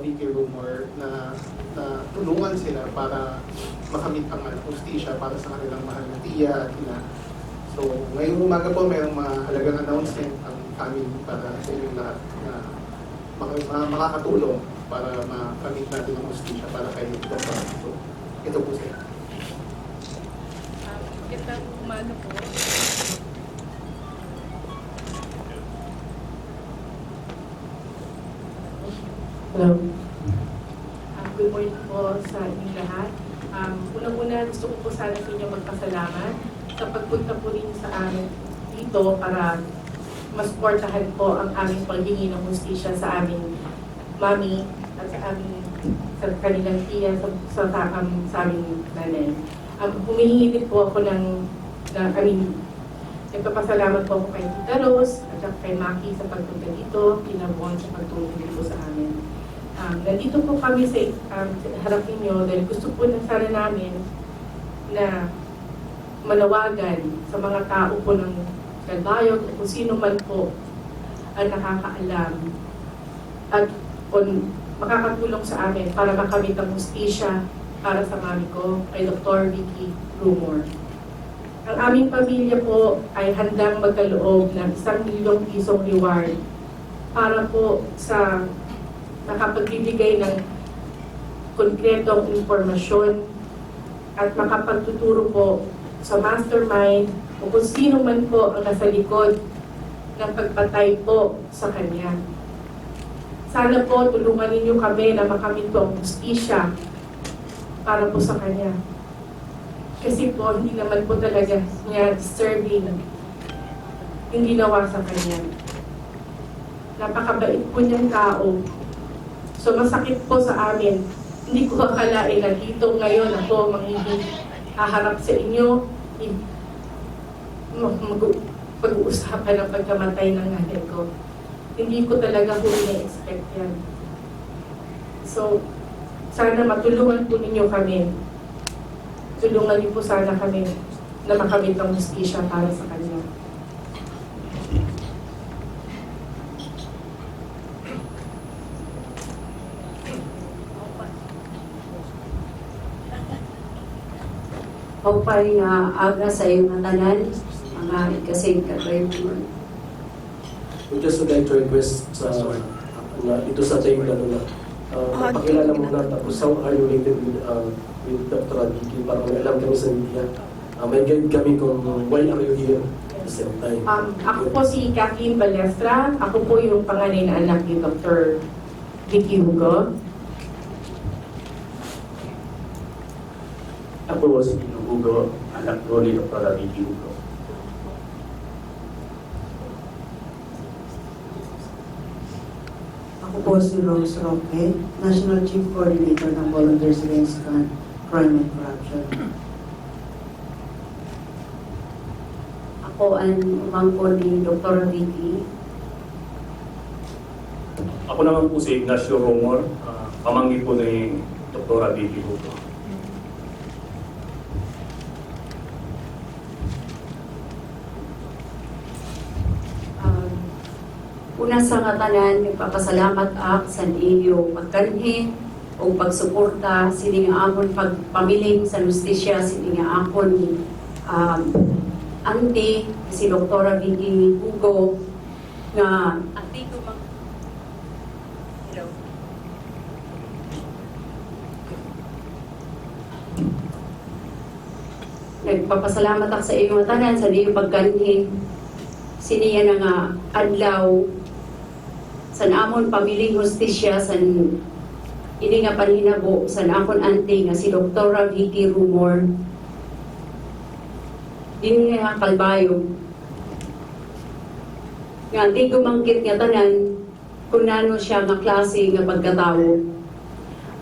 Vicky Rumohr na tulungan sila para makamit ang hustisya para sa kanilang mahal na tiya at ina. So, ngayong umaga po, mayroong mahalagang announcement ang family para sa inyong lahat na makakatulong para makamit natin ang hustisya para kay Dr. So, ito po sila. Magandang umaga po. Hello. Good morning po sa inyong lahat. Unang-una, gusto ko po sana sa inyo magpasalamat sa pagpunta po ninyo sa amin dito para masuportahan po ang aming paghingi ng hustisya sa aming mami at sa kanilang tiya, sa aming nanay. Humihingi din po ako nagpapasalamat po ako kay Tita Rose at kay Maki sa pagpunta dito, kinabuhan sa pagtulong dito sa amin. Nandito po kami sa harap ninyo dahil gusto po na sana namin na manawagan sa mga tao po ng Calbayog o kung sino man po ang nakakaalam at makakatulong sa amin para makamit ang hustisya para sa mami ko kay Dr. Vicky Rumohr. Ang aming pamilya po ay handang magkaloob ng 1 milyong pisong reward para po sa nakapagbibigay ng konkretong impormasyon at makapagtuturo po sa mastermind o kung sino man po ang nasa likod ng pagpatay po sa kanya. Sana po tulungan ninyo kami na makamit po ang hustisya para po sa kanya. Kasi po hindi naman po talaga niya deserving yung ginawa sa kanya. Napakabait po niyang tao. So masakit po sa amin. Hindi ko akalain na dito ngayon ako haharap sa inyo, pag-uusapan ng pagkamatay ng nanay ko. Hindi ko talaga po na-expect yan. So, sana matulungan po ninyo kami. Tulungan niyo po sana kami na makamit ang hustisya para sa kanya. Paupay nga aga sa iyong tanan, mga kasing Calbayog. We just would like to request ito sa tayo na pakilala mo na tapos how are you related with Dr. Vicky para may alam kami sa media. May guide kami kung why are you here at the same time. Ako po si Kathleen Balestra. Ako po yung panganay na anak ni Dr. Vicky Rumohr. Ako si Hugo, anak ko ni Dr. Vicky Rumohr. Ako po si Rose Roque, National Chief Coordinator ng Volunteers Against Crime and Corruption. Ako ang umangko ni Dr. Vicky. Ako naman po si Ignacio Rumohr, pamangkin po ni Dr. Vicky Rumohr. Una sa nga tanan, nagpapasalamat ak sa iyo pagkanhi o pagsuporta sini nga amon pagpamiling sa justisya sini nga akon auntie si Dr. Vicky Rumohr nga auntie ko nagpapasalamat ak sa iyo tanan sa iyo pagkanhi siniya na nga adlaw san amon pamiling hustisya san ini nga panhinabo san akon auntie nga si Dr. Vicky Rumohr din nga Calbayog nga di gumangkit nga tanan kung nano siya nga klase nga pagkatawo.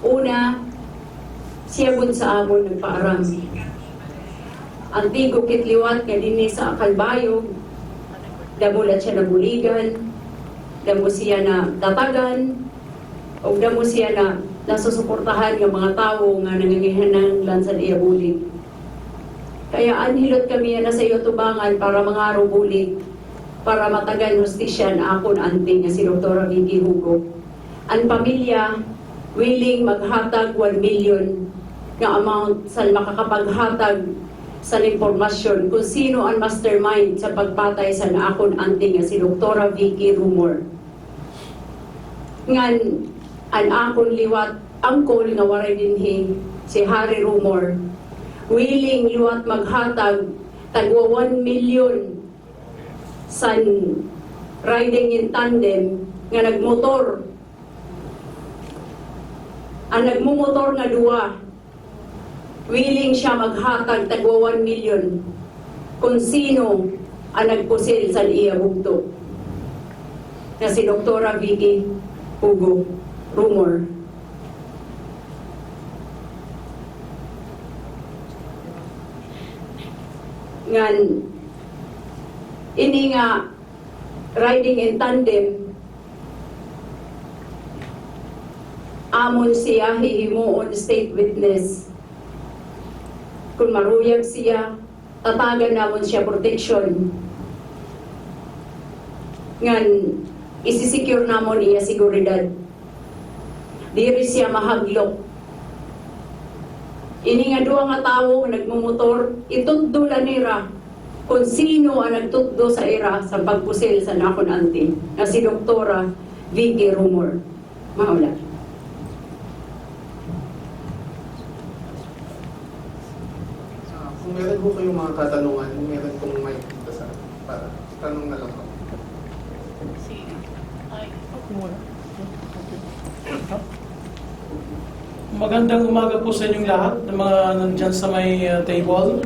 Una, siya bun sa amon nagpaaram. Antigo kitliwat nga dinhi sa Calbayog, damulat siya na buligan, damo siya na tatagan, o damo siya na nasusuportahan ng mga tao nga nangangihananglan sa iya bulig. Kaya anhilot kami na sa iyo tubangan para mga bulig, para matagan hustisya na akon auntie nga si Dr. Vicky Rumohr. Ang pamilya willing maghatag 1 million nga amount sa makakapaghatag sa impormasyon kung sino ang mastermind sa pagpatay sa naakon auntie nga si Dr. Vicky Rumohr. Ngan an akon liwat angkol nga waray dinhi si Harry Rumohr willing liwat maghatag tagwa 1 million sa riding in tandem nga nagmotor. Ang nagmumotor nga duwa willing siya maghatag tagwa 1 million kung sino ang nagpusil sa iya bugto na si Dr. Vicky Rumohr. Ngan ini nga riding in tandem amon siya hihimuon state witness. Kung maruyag siya, tatagan namon siya protection. Ngan, isisecure namon iya seguridad. Diri siya mahaglok. Ini nga duwa nga tawo nagmumotor, ituddo nira kung sino ang nagtuddo sa ira sa pagpusil sa nakon auntie na si Dr. Vicky Rumohr. Maula. Kung meron po kayong mga katanungan, kung meron pong mic dito sa para tanong na lang po. Magandang umaga po sa inyong lahat ng mga nandyan sa may table.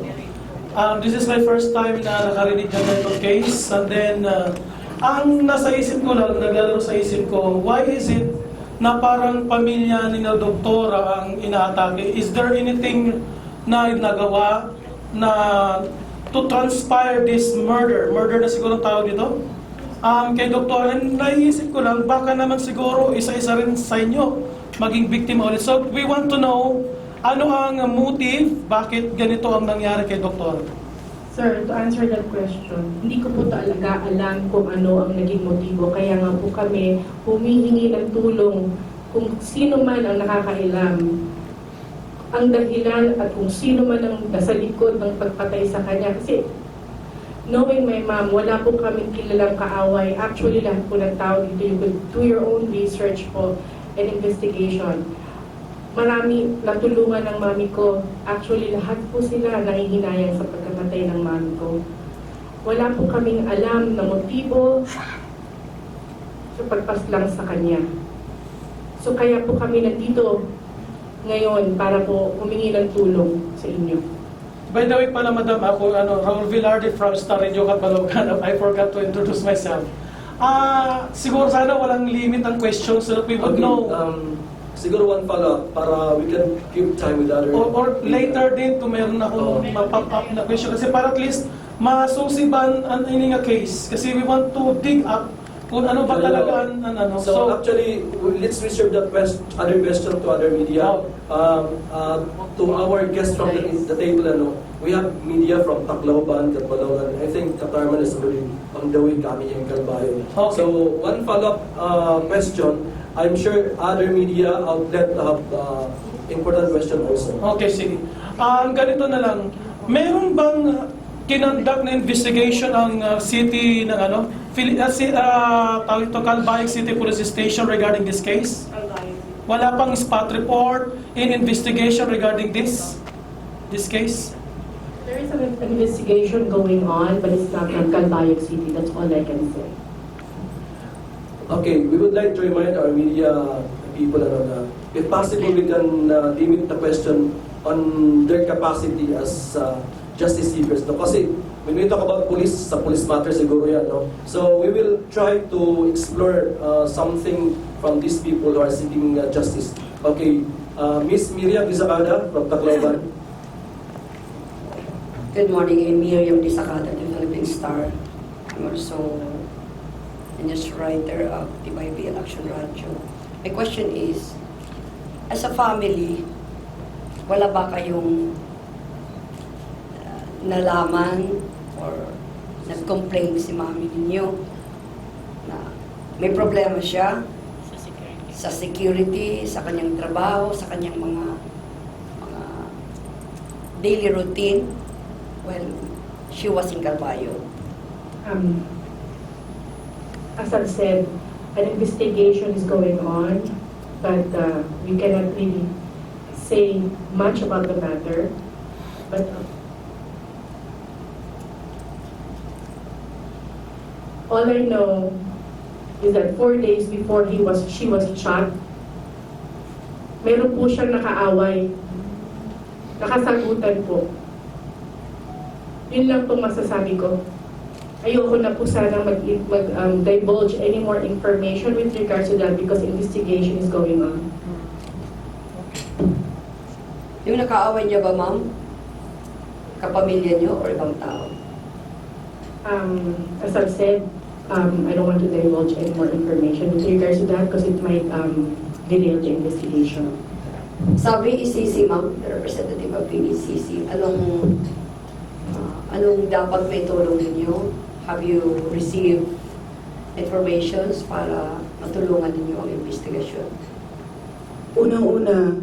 This is my first time na nakarinig ng ganitong case. And then, ang nasa isip ko lang, naglalaro sa isip ko, why is it na parang pamilya ni na doktora ang inaatake? Is there anything na nagawa na to transpire this murder? Murder na siguro ang tawag dito? Kay doktora, naiisip ko lang, baka naman siguro isa-isa rin sa inyo maging biktima ulit. So, we want to know, ano ang motive, bakit ganito ang nangyari kay doktor? Sir, to answer that question, hindi ko po talaga alam kung ano ang naging motibo. Kaya nga po kami humihingi ng tulong kung sino man ang nakakailam, ang dahilan at kung sino man ang nasa likod ng pagpatay sa kanya. Kasi knowing my mom, wala po kaming kilalang kaaway. Actually, lahat po ng tao dito, you could do your own research po and investigation. Marami natulungan ng mami ko. Actually, lahat po sila nangihinayang sa pagkamatay ng mami ko. Wala po kaming alam na motibo sa pagpaslang sa kanya. So kaya po kami nandito ngayon para po humingi ng tulong sa inyo. By the way pala, madam, ako, Raul Villarde from Star Radio Calbayog. I forgot to introduce myself. Siguro sana walang limit ang questions so that we would know. Siguro one follow-up para we can give time with other... Or later din kung meron akong mapop-up na question. Kasi para at least masusiban ang ini nga case. Kasi we want to dig up kung ano ba talaga ang ano. So actually, let's reserve that other question to other media. To our guests from the table, we have media from Tacloban, Calbayog. I think Katarman is already on the way coming in Calbayog. Okay. So one follow-up question. I'm sure other media outlet have important question also. Okay, sige. Ganito na lang. Meron bang kinonduct na investigation ang city ng tawag ito, Calbayog City Police Station regarding this case? Wala pang spot report in investigation regarding this case? There is an investigation going on, but it's not from Calbayog City. That's all I can say. Okay, we would like to remind our media people na if possible we can limit the question on their capacity as justice seekers. No? Kasi when we talk about police, sa police matter siguro yan. No? So we will try to explore something from these people who are seeking justice. Okay, Miss Miriam Disacada from Tacloban. Good morning, I'm Miriam Disacada, the Philippine Star. I'm also a news writer of the YBL Action Radio. My question is, as a family, wala ba kayong nalaman or nag-complain si mami ninyo na may problema siya sa security, sa kanyang trabaho, sa kanyang mga daily routine when she was in Calbayog? As I've said, an investigation is going on, but we cannot really say much about the matter. But all I know is that 4 days before she was shot, meron po siyang nakaaway. Nakasagutan po. Yun lang po masasabi ko. Ayoko na po sana divulge any more information with regards to that because investigation is going on. Yung nakaaway niya ba, ma'am? Kapamilya niyo or ibang tao? As I've said, I don't want to divulge any more information with regards to that because it might derail the investigation. Sabi ECC, ma'am, the representative of PBCC, anong dapat may tulong ninyo? Have you received informations para matulungan ninyo ang investigasyon? Unang-una,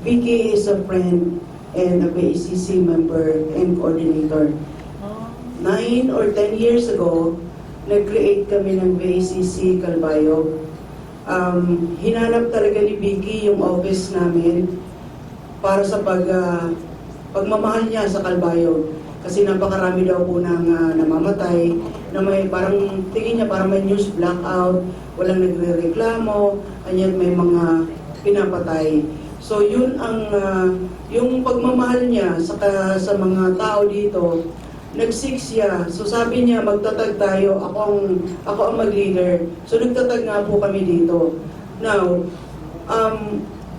Vicky is a friend and a BACC member and coordinator. 9 or 10 years ago, nag-create kami ng BACC Calbayog. Hinanap talaga ni Vicky yung office namin para sa pagmamahal niya sa Calbayog. Kasi napakarami daw po nang namamatay, na may parang tingin niya parang may news blackout, walang nagre-reklamo, anyan may mga pinapatay. So yun ang yung pagmamahal niya sa mga tao dito, nag-6 siya. So sabi niya magtatag tayo, ako ang mag-leader. So nagtatag nga po kami dito. Now,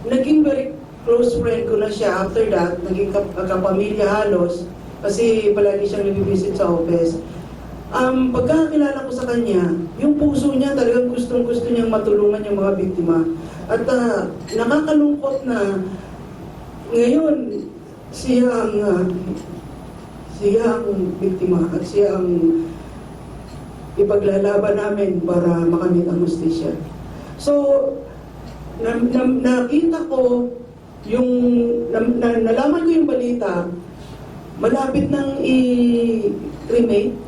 naging very close friend ko na siya after that, naging kapamilya halos. Kasi palagi siyang nag-visit sa office. Pagkakakilala ko sa kanya, yung puso niya talagang gustong-gusto niyang matulungan yung mga biktima. At nakakalungkot na ngayon siya ang biktima at siya ang ipaglalaban namin para makamit ang hustisya. So, nakita ko nalaman ko yung balita, malapit nang i-cremate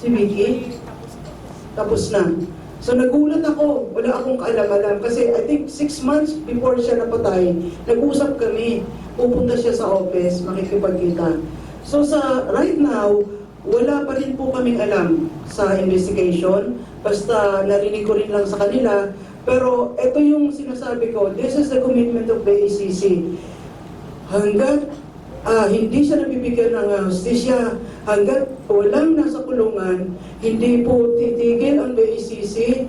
si Vicky. Tapos na. So nagulat ako, wala akong kaalam-alam kasi I think 6 months before siya napatay, nag-usap kami, pupunta siya sa office, makikipagkita. So right now, wala pa rin po kaming alam sa investigation, basta narinig ko rin lang sa kanila. Pero ito yung sinasabi ko, this is the commitment of the ACC. Hanggat hindi siya nabibigyan ng hustisya, hanggat walang nasa kulungan, hindi po titigil ang BACC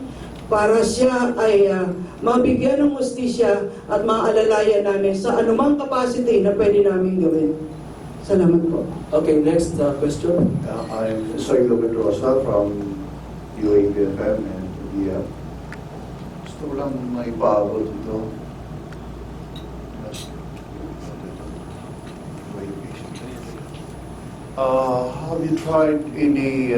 para siya ay mabigyan ng hustisya at maalalayan namin sa anumang capacity na pwede namin gawin. Salamat po. Okay, next question. I'm Soylo Pedrosa from UAPFM and UDF. Gusto ko lang maipaabot ito. Have you tried any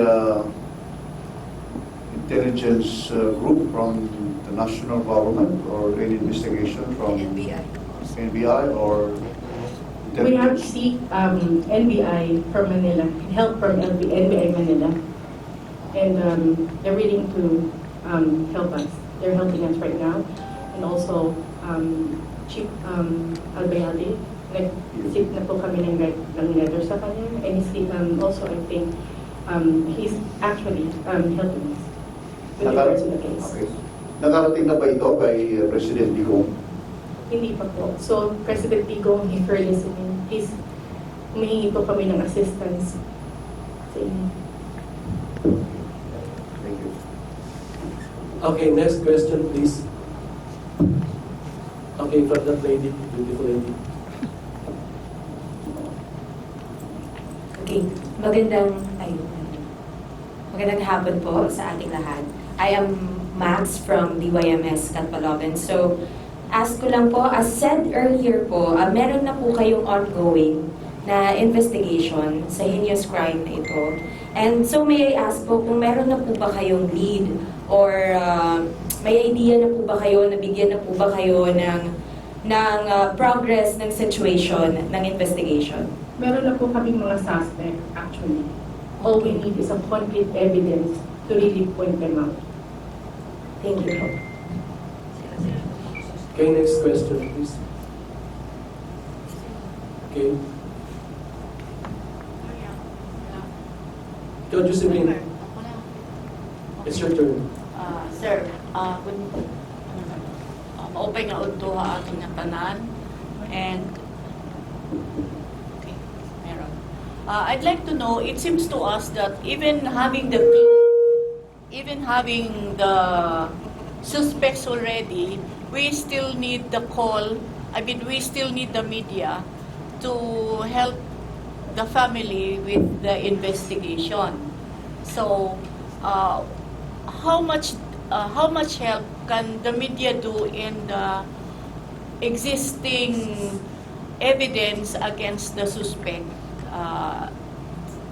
intelligence group from the national government or any investigation from NBI or We have seek NBI from Manila, help from NBI Manila, and they're willing to help us. They're helping us right now, and also Chief Calbayog, nag-seek na po kami ng letter sa kanya, and also I think he's actually helping us with regards to the case. Okay. Nakarating na ba ito kay President Digong? Hindi pa po. So, President Digong, if you're listening, please, humihingi po kami ng assistance sa inyo. Thank you. Okay, next question please. Okay, for that lady, beautiful lady. Okay, magandang hapon po sa ating lahat. I am Max from DYMS Calbayog. So, ask ko lang po, as said earlier po, meron na po kayong ongoing na investigation sa heinous crime na ito. And so may I ask po kung meron na po ba kayong lead or May idea na po ba kayo, nabigyan na po ba kayo ng progress ng situation, ng investigation? Meron na po kaming mga suspect, actually. All we need is a concrete evidence to really point them out. Thank you. Okay, next question, please. Okay. Judge Josephine, it's your turn. Sir, maupay nga udto aking tanan and okay, meron. I'd like to know, it seems to us that even having the suspects already, we still need the call, we still need the media to help the family with the investigation. So, how much help can the media do in the existing evidence against the suspect,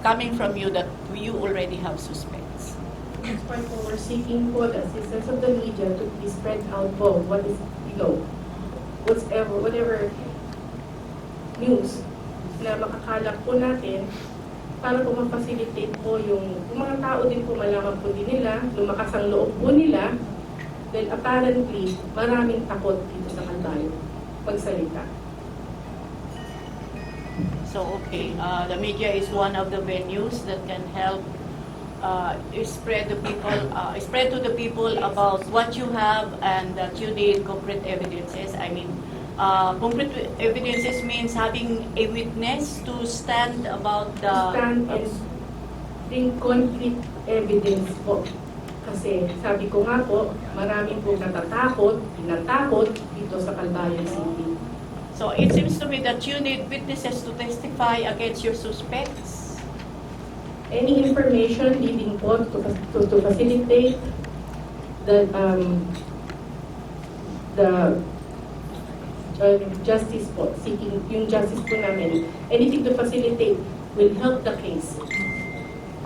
coming from you that you already have suspects? That's why po we're seeking for the assistance of the media to be spread out po what is, whatever news na makakalap po natin para po ma-facilitate po yung mga tao din po malaman po din nila, lumakas ang loob po nila dahil apparently maraming takot dito sa Calbayog magsalita. So, okay, the media is one of the venues that can help spread to the people about what you have and that you need concrete evidences. I mean, concrete evidences means having a witness to stand about the... Stand and bring concrete evidence po. Kasi sabi ko nga po, maraming po tinatakot dito sa Calbayog City. So it seems to me that you need witnesses to testify against your suspects. Any information leading po to facilitate the justice po, seeking yung justice po namin, anything to facilitate will help the case.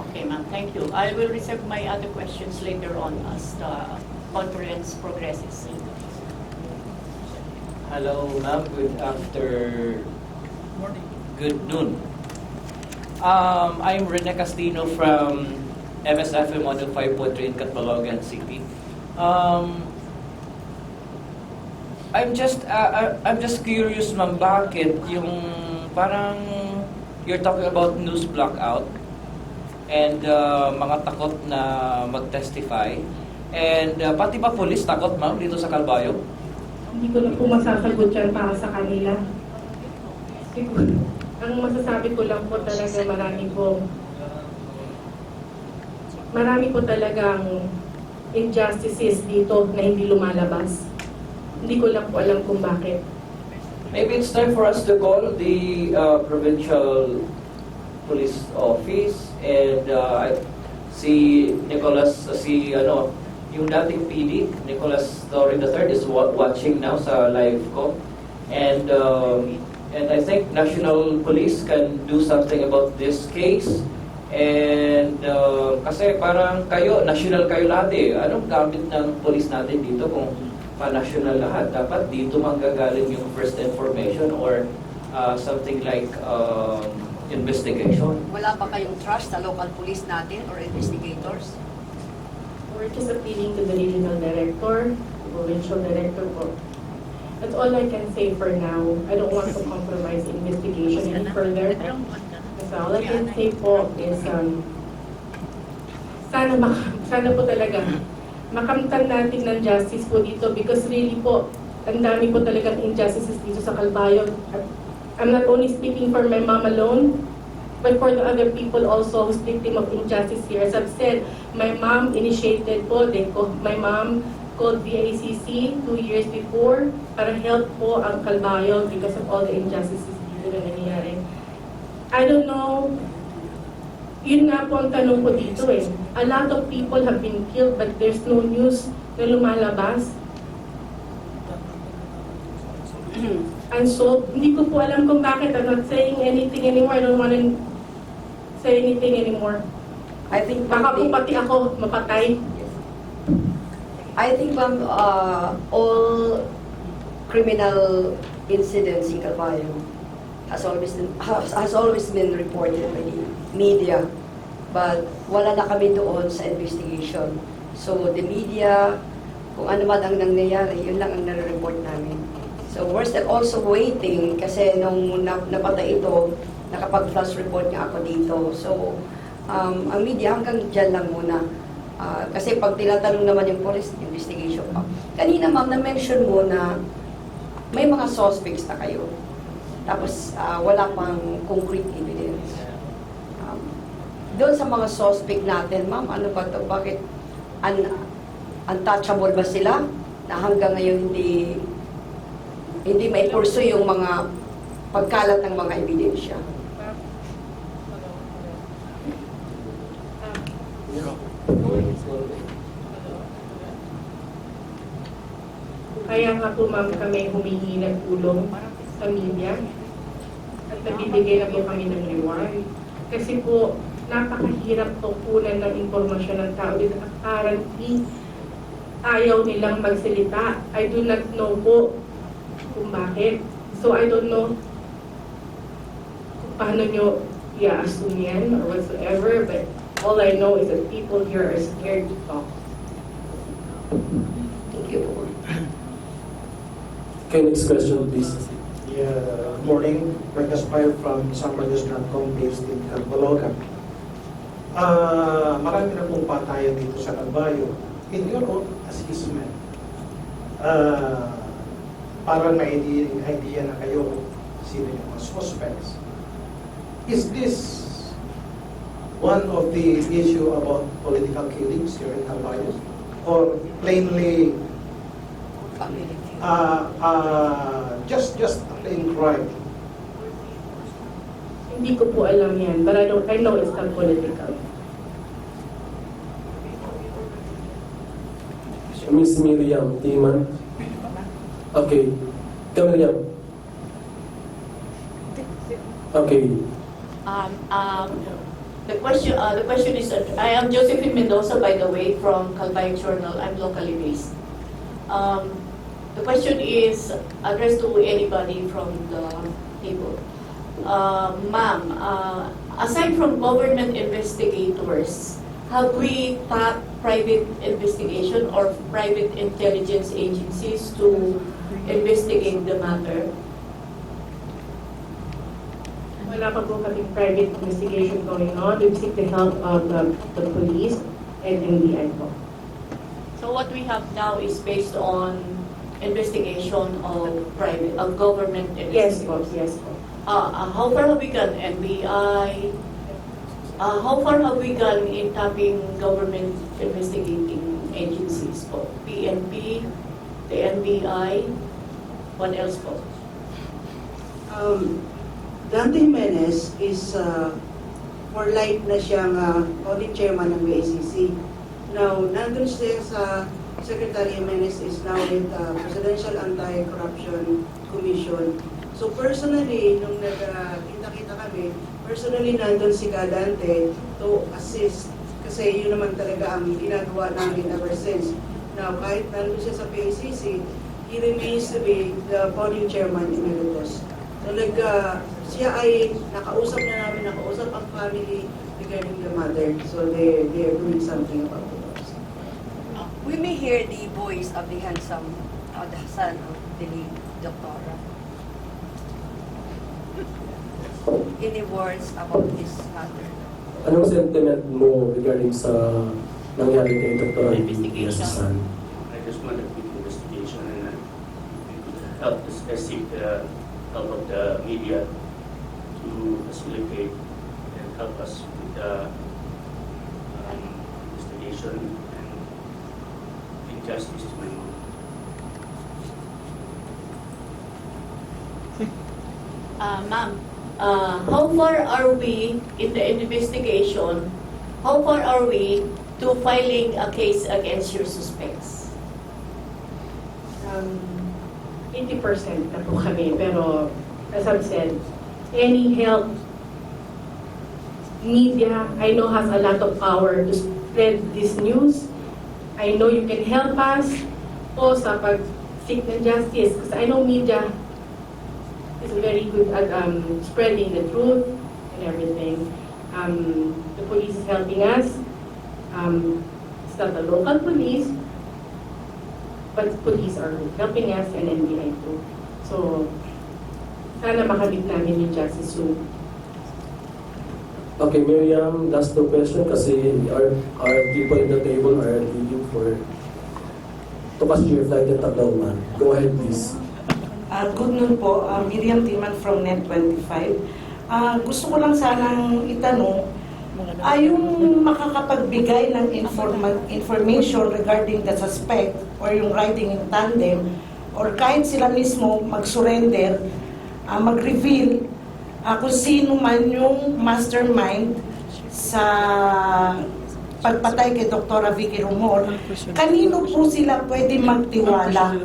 Okay, ma'am, thank you. I will reserve my other questions later on as the conference progresses. Hello, ma'am. Good noon. I'm Rene Castino from MSFM 105.3 in Calbayog City. I'm just curious, ma'am, bakit yung parang you're talking about news blackout and mga takot na mag-testify and pati ba police takot, ma'am, dito sa Calbayog? Hindi ko na po masasagot yan para sa kanila. Ang masasabi ko lang po talaga marami po talagang injustices dito na hindi lumalabas. Hindi ko lang po alam kung bakit. Maybe it's time for us to call the provincial police office and si Nicholas, yung dating PD, Nicholas Torre III is watching now sa live ko. And I think National Police can do something about this case. And kasi parang national kayo lahat eh. Anong gamit ng police natin dito kung pa-national lahat? Dapat dito manggagaling yung first information or something like investigation. Wala pa kayong trust sa local police natin or investigators? We're just appealing to the regional director, provincial director po. That's all I can say for now. I don't want to compromise the investigation any further. So all I can say po is sana po talaga makamtan natin ng justice po dito because really po, ang dami po talagang injustices dito sa Calbayog. I'm not only speaking for my mom alone, but for the other people also who's victim of injustice here. As I've said, my mom initiated po, my mom called VACC 2 years before para help po ang Calbayog because of all the injustices dito na nangyayari. I don't know, yun nga po ang tanong ko dito eh. A lot of people have been killed but there's no news na lumalabas. And so, hindi ko po alam kung bakit. I'm not saying anything anymore. I don't want to say anything anymore. I think baka po pati ako mapatay. I think, ma'am, all criminal incidents in Calbayog has always been reported by the media, but wala na kami doon sa investigation. So the media, kung ano man ang nangyayari, yun lang ang nare-report namin. So we're still also waiting kasi nung napatay ito, nakapag-flash report nga ako dito. So ang media hanggang dyan lang muna. Kasi pag tinatanong naman yung police, investigation pa. Kanina ma'am, na-mention mo na may mga suspects na kayo. Tapos wala pang concrete evidence. Doon sa mga suspect natin, ma'am, ano ba ito? Bakit untouchable ba sila? Na hanggang ngayon hindi may pursue yung mga pagkalat ng mga ebidensya. Kaya nga po ma'am kami humingi ng tulong sa media at nagbibigay na po kami ng reward. Kasi po, napakahirap po kunan ng impormasyon ng tao dito. Apparently, ayaw nilang magsalita. I do not know po kung bakit. So I don't know kung paano nyo i-assume yan or whatsoever, but all I know is that people here are scared to talk. Thank you. Okay, next question, please. Yeah, good morning. Greg Aspire from SummerNews.com based in Calbayog. Marami na pong patayan dito sa Calbayog. In your own assessment, parang may idea na kayo sino yung mga suspects. Is this one of the issue about political killings here in Calbayog? Or plainly just a plain crime? Hindi ko po alam yan, but I know it's not political. Miss Miriam Timan. Okay. Miriam. Okay. The question is, I am Josephine Mendoza, by the way, from Calbayog Journal. I'm locally based. The question is addressed to anybody from the table. Ma'am, aside from government investigators, have we tapped private investigation or private intelligence agencies to investigate the matter? Wala pa po kaming private investigation going on. We seek the help of the police and NBI po. So what we have now is based on investigation of government investigation. Yes po. How far have we gone, NBI? How far have we gone in tapping government investigating agencies po? PNP, the NBI, what else po? Dante Jimenez is for life na siyang audit chairman ng BACC. Now, nandun siya sa Secretary Jimenez is now with Presidential Anti-Corruption Commission. So personally, nung nagkita-kita kami, personally nandun si Dante to assist kasi yun naman talaga ang ginagawa namin ever since. Now, kahit nandun siya sa PACC, he remains to be the podium chairman emeritus. So siya ay nakausap ang family regarding the mother. So they are doing something about it. We may hear the voice of the handsome, the son of the late Doctora. Any words about this matter? Anong sentiment mo regarding sa nangyari kay Dr. Investigation. I just want a quick investigation and help seek the help of the media to facilitate and help us with the investigation and bring justice to my mom. Ma'am, how far are we in the investigation? How far are we to filing a case against your suspects? 80% na po kami, pero as I've said, any help, media, I know has a lot of power to spread this news. I know you can help us po sa pag-seek ng justice. Because I know media is very good at spreading the truth and everything. The police is helping us. It's not the local police, but police are helping us and NBI too. So, sana makamit namin yung justice soon. Okay, Miriam, last two question kasi our people in the table are leaving to passenger flight in Tacloban. Go ahead, please. Good noon po, Miriam Timan from Net25. Gusto ko lang sanang itanong, yung makakapagbigay ng information regarding the suspect or yung riding in tandem or kahit sila mismo mag-surrender, mag-reveal kung sino man yung mastermind sa pagpatay kay Dr. Vicky Rumohr, kanino po sila pwede magtiwala?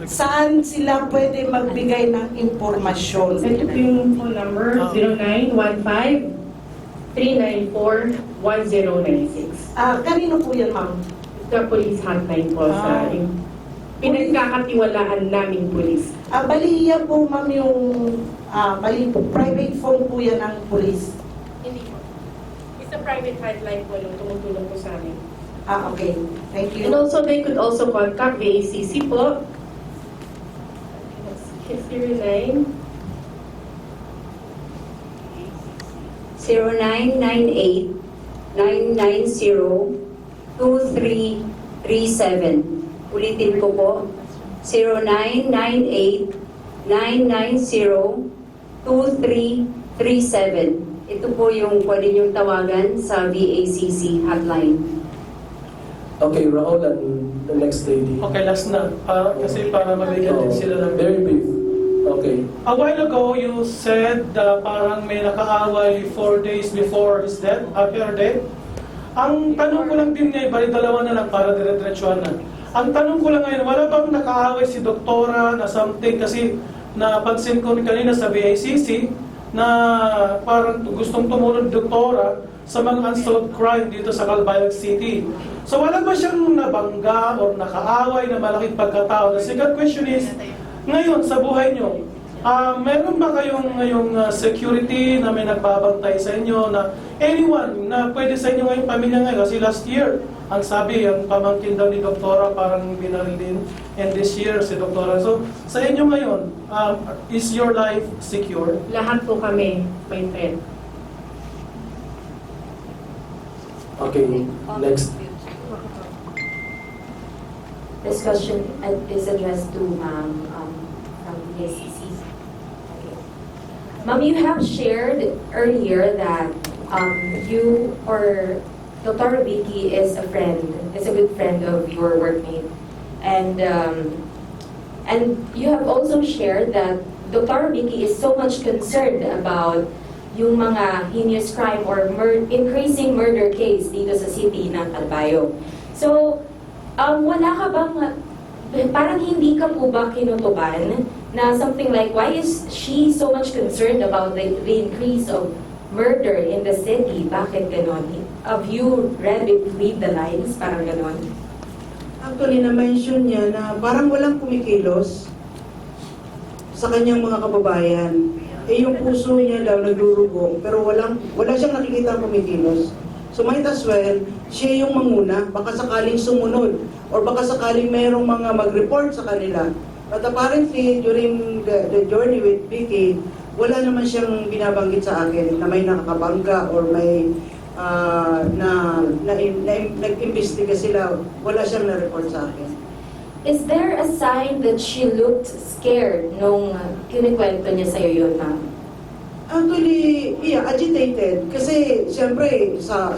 Saan sila pwede magbigay ng impormasyon? Ito po yung phone number, 0915-394-1096. Kanino po yan, ma'am? The police hotline po sa pinagkakatiwalaan naming police. Bali yan po, ma'am, yung bali po, private phone po yan ng police. Hindi po. It's a private hotline po yung tumutulong po sa amin. Okay. Thank you. And also, they could also contact the ACC po. 0998-990-2337. Ulitin ko po, 0998-990-2337. Ito po yung pwede niyong tawagan sa VACC hotline. Okay, Raul and the next lady. Okay, last na. Kasi para mabigyan din sila ng... Very brief. Okay. A while ago, you said parang may nakaaway 4 days before his death, her death. Ang tanong ko lang din ngayon, bali dalawa na lang para dire-diretsuhan na. Ang tanong ko lang ngayon, wala bang nakaaway si doktora na something? Kasi napansin ko kanina sa VICC na parang gustong tumunod doktora sa mga unsolved crime dito sa Calbayog City. So wala ba siyang nabangga or nakaaway na malaking pagkatao? The second question is, ngayon sa buhay nyo, meron ba kayong ngayong security na may nagbabantay sa inyo na anyone na pwede sa inyo ngayong pamilya ngayon? Kasi last year, ang sabi, yung pamangkin daw ni doktora parang binaril din. And this year, si doktora. So, sa inyo ngayon, is your life secure? Lahat po kami may threat. Okay, next. This question is addressed to Ma'am from the ACC. Okay. Ma'am, you have shared earlier that you or Dr. Vicky is a good friend of your workmate. And you have also shared that Dr. Vicky is so much concerned about yung mga heinous crime or increasing murder case dito sa city ng Calbayog. So, wala ka bang, parang hindi ka po ba kinutuban na something like, why is she so much concerned about the increase of murder in the city? Bakit ganon? Have you read between the lines? Parang ganon? Actually, na-mention niya na parang walang kumikilos sa kanyang mga kababayan. Yung puso niya daw nagdurugong, pero wala siyang nakikita kumikilos. So might as well, siya yung manguna, baka sakaling sumunod, or baka sakaling mayroong mga mag-report sa kanila. But apparently, during the journey with Vicky, wala naman siyang binabanggit sa akin na may nakakabangga or may nag-imbestiga sila. Wala siyang na-report sa akin. Is there a sign that she looked scared nung kinikwento niya sa'yo yun, ma'am? Actually, yeah, agitated. Kasi, siyempre, sa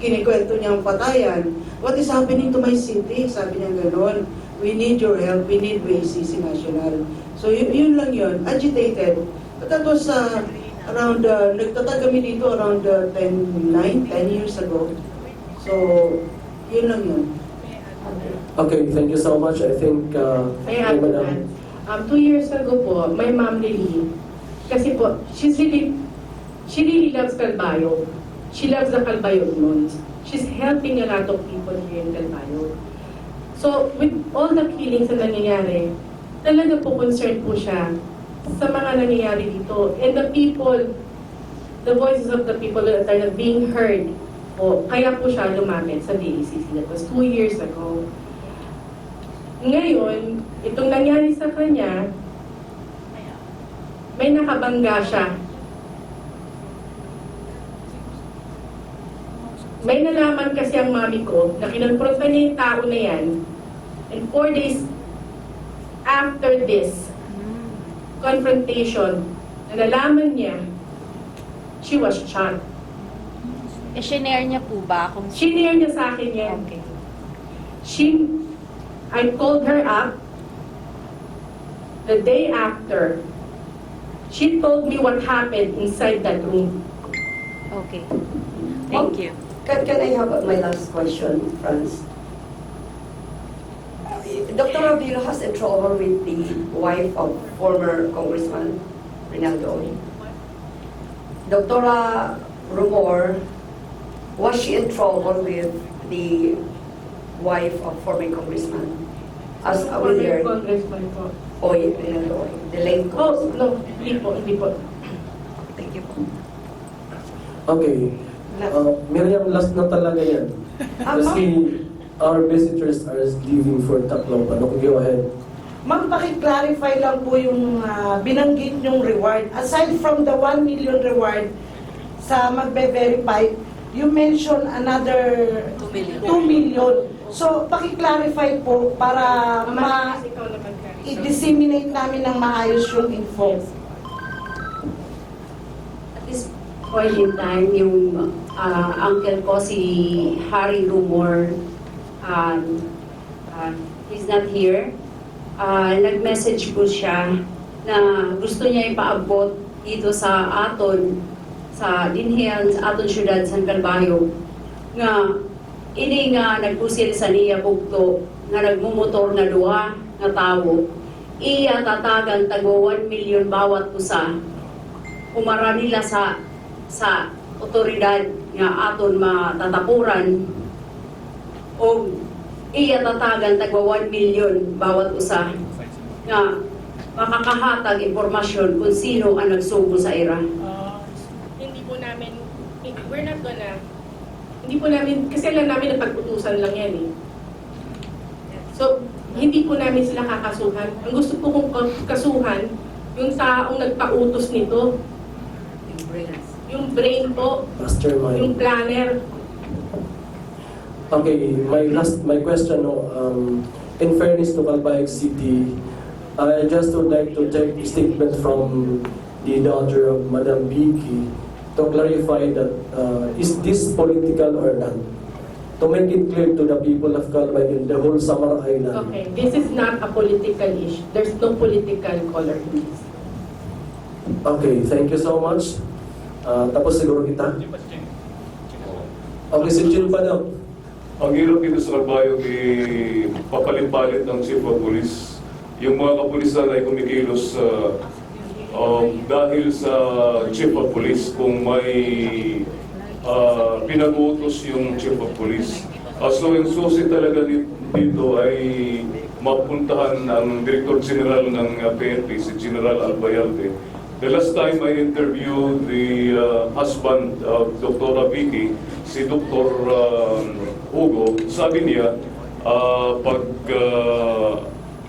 kinikwento niyang patayan, what is happening to my city? Sabi niya gano'n. We need your help. We need VACC National. So, yun lang yun. Agitated. But that was around, nagtatag kami dito around 10 years ago. So, yun lang yun. Okay, thank you so much. I think, I add to that. 2 years ago po, my mom Lily, kasi po, she really loves Calbayog. She loves the Calbayog loans. She's helping a lot of people here in Calbayog. So, with all the killings na nangyayari, talaga po concerned po siya sa mga nangyayari dito. And the people, the voices of the people that are not being heard po, kaya po siya lumapit sa DACC. That was 2 years ago. Ngayon, itong nangyari sa kanya, may nakabangga siya. May nalaman kasi ang mami ko na kinonfronta niya yung tao na yan, and 4 days after this confrontation, na nalaman niya, she was shot. Shinare niya po ba? Shinare niya sa akin yan. Okay. I called her up the day after. She told me what happened inside that room. Okay. Thank you. Can I have my last question, Franz? Dr. Avilo has a trouble with the wife of former Congressman Rinaldo. Dr. Rumohr, was she in trouble with the wife of former Congressman? As a Former congressman po. Oy, Rinaldo Oy, the late Oh, no, hindi po. Thank you po. Okay. Miriam, last na talaga yan. Kasi our visitors are leaving for Tacloban. Okay, go ahead. Ma'am, paki-clarify lang po yung binanggit yung reward. Aside from the 1 million reward sa magbe-verify, you mentioned another 2 million. So, paki-clarify po para i-disseminate namin ng maayos yung info. At this point in time, yung uncle ko, si Harry Rumohr, he's not here. Nag-message po siya na gusto niya ipaabot dito sa aton, sa dinhian, sa aton syudad, San Calbayog, nga ini nga nagpusil sa niya bugto, nga nagmumotor na duha nga tawo, iya tatagan tago 1 million bawat usa. Umara nila sa otoridad nga aton matatapuran o iya tatagan tagwa 1 million bawat usa nga makakahatag impormasyon kung sino ang nagsugo sa ira. Hindi po namin, we're not gonna, hindi po namin, kasi lang namin napag-utusan lang yan eh. So, hindi po namin sila kakasuhan. Ang gusto ko kong kasuhan, yung taong nagpa-utos nito. Yung brain po, Mastermind. yung planner. Okay, my question, in fairness to Calbayog City, I just would like to take a statement from the daughter of Madam Vicky to clarify that is this political or not? To make it clear to the people of Calbayog and the whole Samar Island. Okay, this is not a political issue. There's no political color in this. Okay, thank you so much. Tapos siguro kita. Okay, si Jill pa daw. Ang hirap dito sa Calbayog ay papalit-palit ng Chief of Police. Yung mga kapulisan ay kumikilos dahil sa Chief of Police kung may pinag-uutos yung Chief of Police. So yung susi talaga dito ay mapuntahan ang Director General ng PNP, si General Albayalde. The last time I interviewed the husband of Dr. Vicky, si Dr. Hugo, sabi niya, pag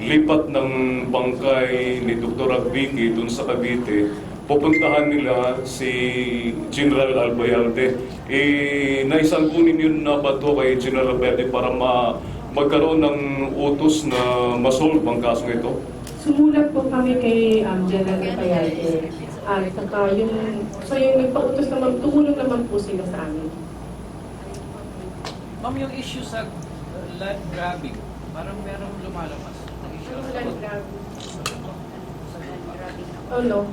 lipat ng bangkay ni Dr. Vicky dun sa Cavite, pupuntahan nila si General Albayalde. Naisangkunin yun na bato kay General Albayalde para magkaroon ng utos na masolve ang kasong ito? Sumulat po kami kay General Albayalde. Saka yung nagpa-utos naman, tumulong naman po sila sa amin. Ma'am, yung issue sa land grabbing, parang merong lumalabas. Oh no.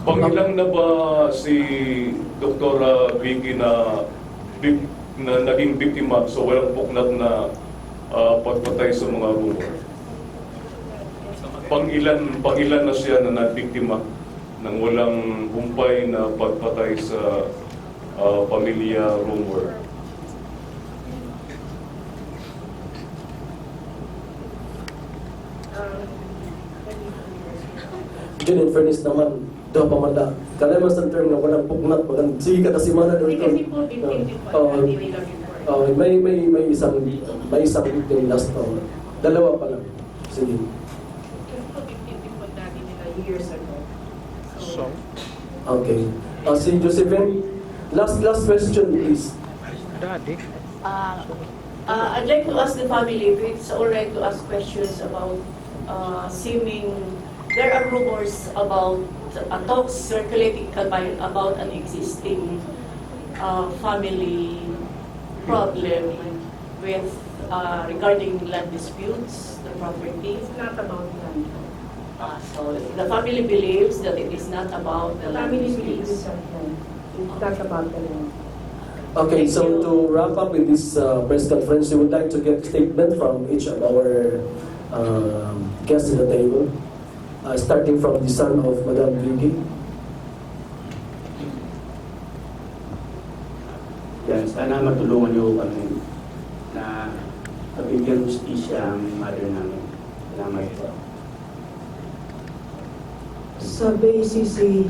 Pangilang na ba si Dr. Vicky na naging biktima sa walang puknat na pagpatay sa mga rumor? Pangilan na siya na nabiktima ng walang humpay na pagpatay sa pamilya Rumohr? Yun, in fairness naman, daw pamanda. Kaya mas ang term na walang pugnat, walang sige ka kasi mana Kasi dito. kasi po, victim din po. May isang victim last dalawa pa lang. Sige. Kasi po, victim din po dati nila years ago. So, Okay. Si Josephine, last question please. I'd like to ask the family if it's alright to ask questions about there are rumors about talks circulating in Calbayog about an existing family problem with regarding land disputes, the property. it's not about land. So the family believes that it is not about the land Family believes disputes. that land. It's not about the land. Okay, so to wrap up with this press conference, we would like to get a statement from each of our guests at the table, starting from the son of Madam Vicky. Yan, sana matulungan niyo kami na mabigyan justisya ang mother namin. Salamat po. Sa BACC,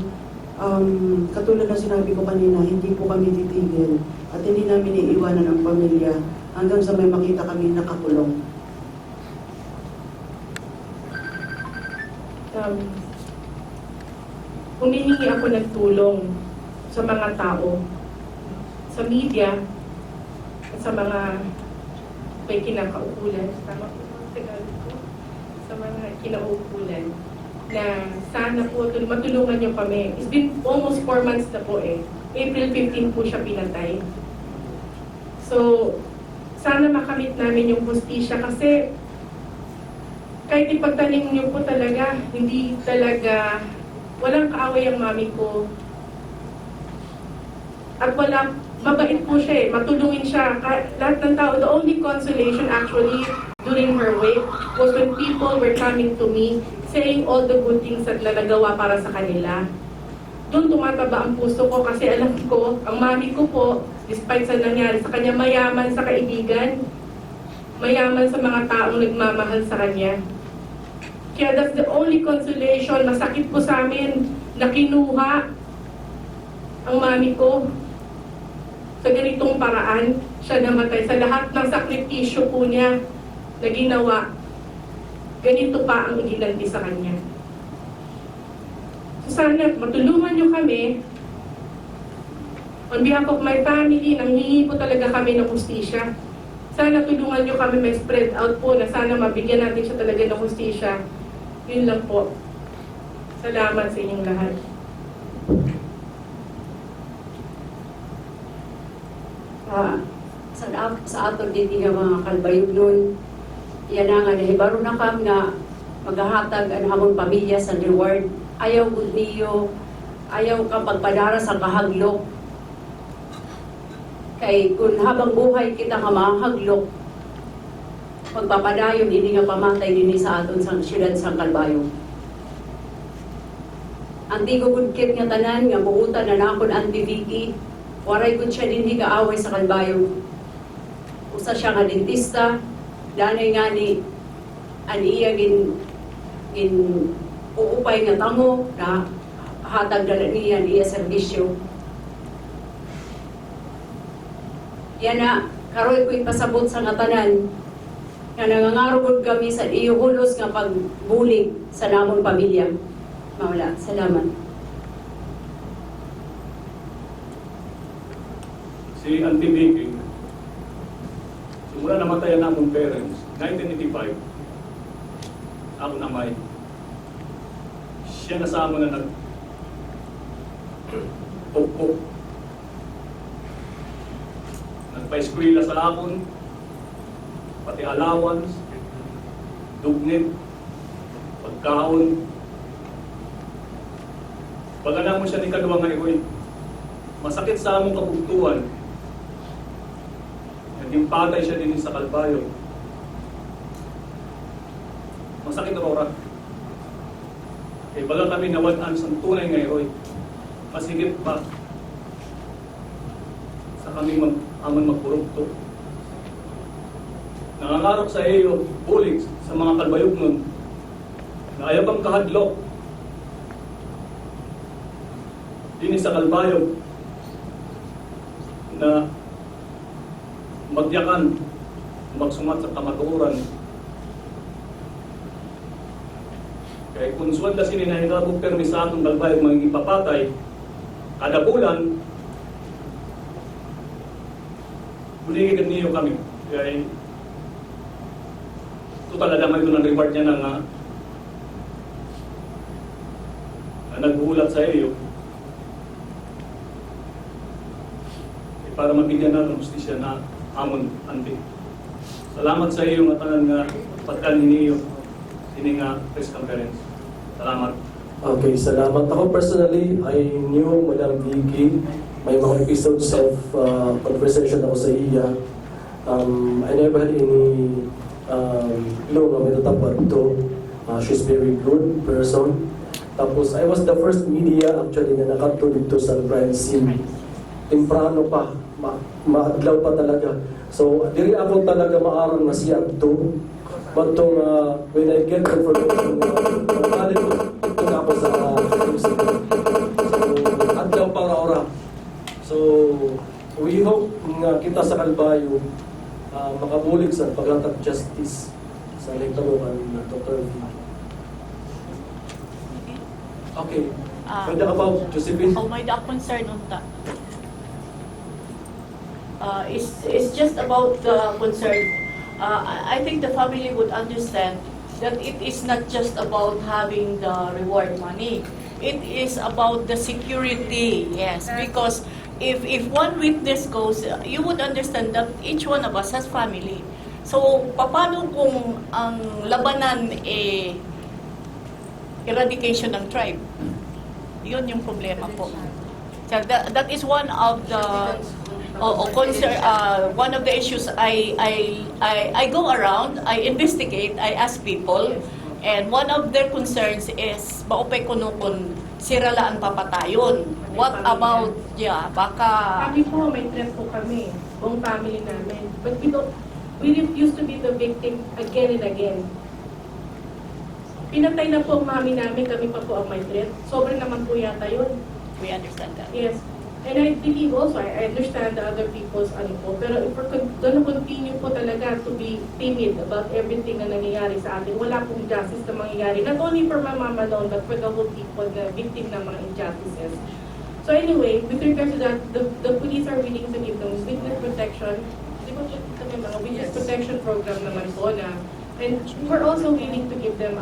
katulad na sinabi ko kanina, hindi po kami titigil at hindi namin iiwanan ang pamilya hanggang sa may makita kami nakakulong. Humihingi ako ng tulong sa mga tao, sa media, at sa mga may kinakaukulan. Tama po ang Tagalog ko? Sa mga kinaukulan na sana po matulungan niyo kami. It's been almost 4 months na po eh. April 15 po siya pinatay. So, sana makamit namin yung hustisya kasi kahit ipagtanim niyo po talaga, hindi talaga, walang kaaway ang mami ko. At mabait po siya eh, matulungin siya. Lahat ng tao, the only consolation actually during her wake was when people were coming to me saying all the good things that nagawa para sa kanila. Doon tumataba ang puso ko kasi alam ko, ang mami ko po, despite sa nangyari sa kanya, mayaman sa kaibigan, mayaman sa mga taong nagmamahal sa kanya. Kaya that's the only consolation. Masakit po sa amin na kinuha ang mami ko sa ganitong paraan. Siya namatay sa lahat ng sakripisyo po niya na ginawa. Ganito pa ang iginanti sa kanya. So sana matulungan niyo kami. On behalf of my family, nanghihingi po talaga kami ng hustisya. Sana tulungan niyo kami, may spread out po na sana mabigyan natin siya talaga ng hustisya. Yun lang po. Salamat sa inyong lahat. Sa ato din nga mga Calbayog nun, yan nga nahibaro na kam nga maghahatag ang hamon pamilya sa reward. Ayaw gud niyo, ayaw ka pagpadara sa kahaglok. Kay kung habang buhay kita nga mahaglok, pagpapadayon hindi nga pamatay din sa aton sa siyudad sa Calbayog. Ang tigugudkit nga tanan nga buutan na nakon Auntie Vicky, waray gud siya din kaaway sa Calbayog. Usa siya nga dentista, danay nga ni aniya gin uupay nga tango na hatag dala niya serbisyo. Yan na, karoy ko ipasabot sa nga tanan na nangangarugod kami sa iyo hulos nga pagbulig sa namong pamilya. Mawala. Salamat. Si Auntie Vicky, simula namatayan namong parents, 1985, ako namay. Siya nasama na nagpukpuk. Nagpa-eskwela sa akon, pati allowance, dugnit, pagkaon. Pag-alam mo siya ni kaduwa nga ihoy, masakit sa among kabugtuan. Naging patay siya din sa Calbayog. Masakit ora. Eh, baga kami nawalan sa tunay nga ihoy. Masigit pa sa kami amon magpurugto. Nangangarap sa iyo, bulig sa mga Calbayog nun, na ayaw kang kahadlok, din sa Calbayog na magyakan, magsumat sa kamatuoran. Kaya kung suwad na sila na hinabog permi sa atong Calbayog mga ipapatay, kada bulan, buligid niyo kami. Kaya total adamay ito ng reward niya na nagbuhulat sa iyo para mabigyan natin justisya na amon andi. Salamat sa iyo nga tanan nga pagkanin niyo ini nga press conference. Salamat. Okay, salamat. Ako personally, I knew Madam Vicky. May mga episodes of conversation ako sa iya. I never had any law nga may tatapad to. She's very good person. Tapos, I was the first media actually na nakato dito sa crime scene. Temprano pa, maadlaw pa talaga. So, diri ako talaga maarang na siya to. But when I get information, ito na ako sa music. So, adlaw para ora. So, we hope nga kita sa Calbayog makabulig sa paghatag justice sa lingkaruan na Dr. Vicky. Okay. Pwede ka ba, Josephine? Oh, may concern on that. It's just about the concern. I think the family would understand that it is not just about having the reward money. It is about the security, yes. Because if one witness goes, you would understand that each one of us has family. So, paano kung ang labanan eradication ng tribe? Yun yung problema po. So that is one of the concern. One of the issues I go around, I investigate, I ask people, and one of their concerns is maupay kunukon siralaan papatayon. What about baka kami po may threat po kami, buong family namin. But we refuse to be the victim again and again. Pinatay na po ang mami namin, kami pa po ang may threat. Sobrang naman po yata yun. we understand that? Yes. And I believe also, I understand the other people's po, pero if we're gonna continue po talaga to be timid about everything na nangyayari sa atin, wala pong justice na mangyayari. Not only for my mama alone, but for the whole people na victim ng mga injustices. So anyway, with regard to that, the police are willing to give them witness protection. Di ba kami mga witness protection program naman po na, and we're also willing to give them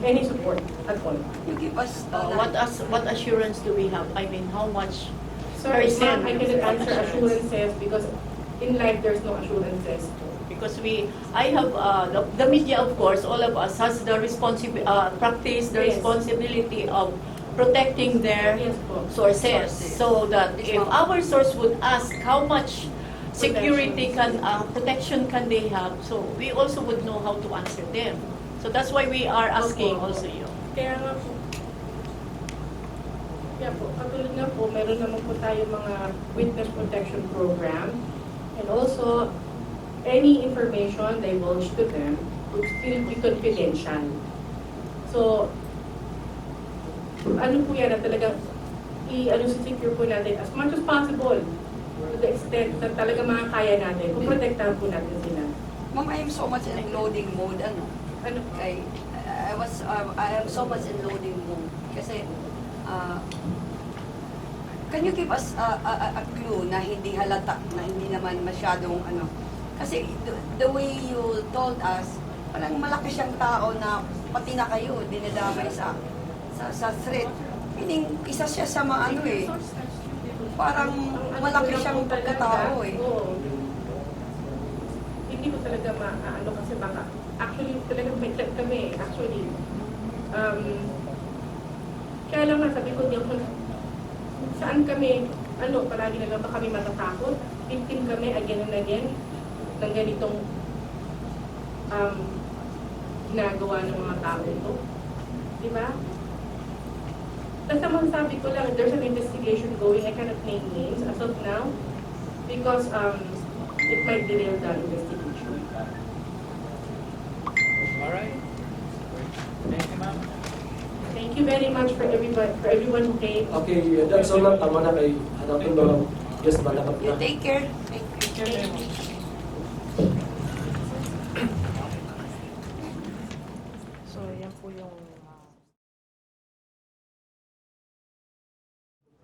any support at all. You give us What assurance do we have? I mean, how much Sorry, percent? ma'am, I cannot answer assurances because in life there's no assurances. Because I have the media, of course, all of us has the practice the Yes. responsibility of protecting their sources, so that if our source would ask how much security protection can they have, so we also would know how to answer them. So that's why we are asking also you. Kaya nga po. Kaya po, katulad nga po, meron naman po tayo mga witness protection program. And also, any information divulged to them would still be confidential. So, ano po yan na talagang secure po natin as much as possible to the extent na talaga makakaya natin kung protektahan po natin sila. Ma'am, I am so much in loading mode. I am so much in loading mode. Kasi, can you give us a clue na hindi halata, na hindi naman masyadong kasi the way you told us, parang malaki siyang tao na pati na kayo, dinadamay sa threat. Meaning, isa siya sa parang malaki siyang pagkatao Hindi ko talaga kasi baka actually talagang may threat kami actually. Kaya lang sabi ko saan kami palagi na lang ba kami matatakot? Victim kami again and again ng ganitong ginagawa ng mga tao ito. Diba? Basta sabi ko lang, there's an investigation going. I cannot name names as of now because it might derail the investigation. Alright. Thank you, ma'am. Thank you. you very much for everyone who came. Okay, that's all lang. Tama na kay hanapin mo lang. Yes, malakap na. You take care. Take care.